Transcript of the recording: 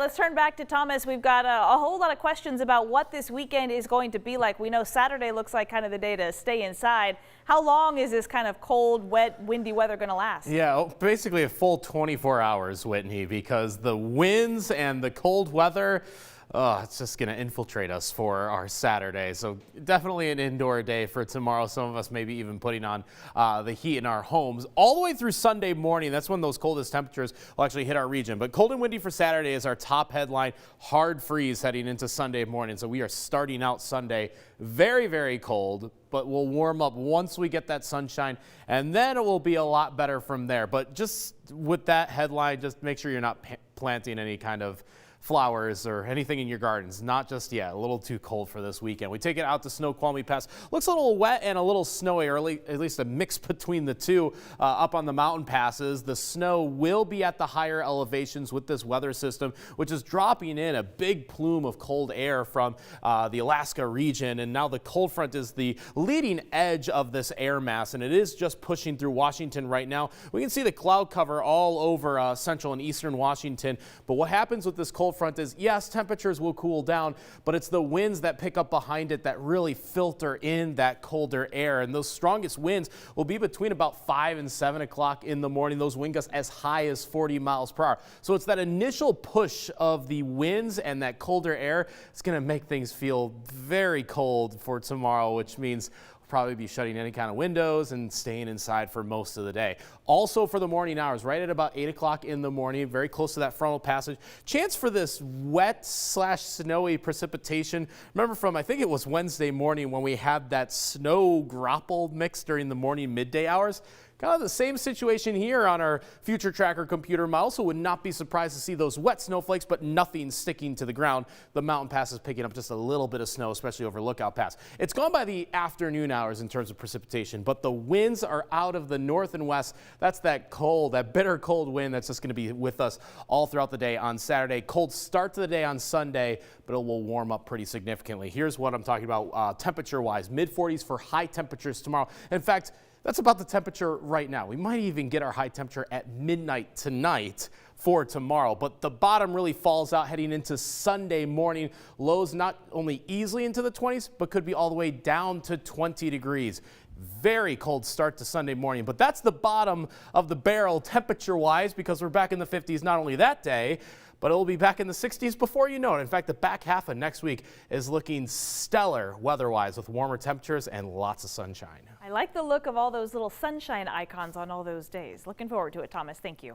Let's turn back to Thomas. We've got a whole lot of questions about what this weekend is going to be like. We know Saturday looks like kind of the day to stay inside. How long is this kind of cold, wet, windy weather going to last? Yeah, basically a full 24 hours, Whitney, because the winds and the cold weather, it's just going to infiltrate us for our Saturday. So definitely an indoor day for tomorrow. Some of us maybe even putting on the heat in our homes all the way through Sunday morning. That's when those coldest temperatures will actually hit our region. But cold and windy for Saturday is our top headline. Hard freeze heading into Sunday morning. So we are starting out Sunday very, very cold, but we'll warm up once we get that sunshine, and then it will be a lot better from there. But just with that headline, just make sure you're not planting any kind of flowers or anything in your gardens. Not just yet. A little too cold for this weekend. We take it out to Snoqualmie Pass. Looks a little wet and a little snowy, or at least a mix between the two up on the mountain passes. The snow will be at the higher elevations with this weather system, which is dropping in a big plume of cold air from the Alaska region. And now the cold front is the leading edge of this air mass, and it is just pushing through Washington right now. We can see the cloud cover all over central and eastern Washington. But what happens with this cold front is, yes, temperatures will cool down, but it's the winds that pick up behind it that really filter in that colder air. And those strongest winds will be between about 5 and 7 o'clock in the morning. Those wind gusts as high as 40 miles per hour. So it's that initial push of the winds and that colder air. It's going to make things feel very cold for tomorrow, which means probably be shutting any kind of windows and staying inside for most of the day. Also for the morning hours, right at about 8 o'clock in the morning, very close to that frontal passage. Chance for this wet / snowy precipitation. Remember from, I think it was Wednesday morning when we had that snow grapple mix during the morning midday hours. Kind of the same situation here on our future tracker computer model, so would not be surprised to see those wet snowflakes, but nothing sticking to the ground. The mountain pass is picking up just a little bit of snow, especially over Lookout Pass. It's gone by the afternoon hours in terms of precipitation, but the winds are out of the north and west. That's that cold, that bitter cold wind that's just going to be with us all throughout the day on Saturday. Cold start to the day on Sunday, but it will warm up pretty significantly. Here's what I'm talking about temperature-wise. Mid-40s for high temperatures tomorrow. In fact, that's about the temperature right now. We might even get our high temperature at midnight tonight for tomorrow, but the bottom really falls out heading into Sunday morning. Lows not only easily into the 20s, but could be all the way down to 20 degrees. Very cold start to Sunday morning, but that's the bottom of the barrel temperature-wise, because we're back in the 50s not only that day, but it will be back in the 60s before you know it. In fact, the back half of next week is looking stellar weather-wise with warmer temperatures and lots of sunshine. I like the look of all those little sunshine icons on all those days. Looking forward to it, Thomas. Thank you.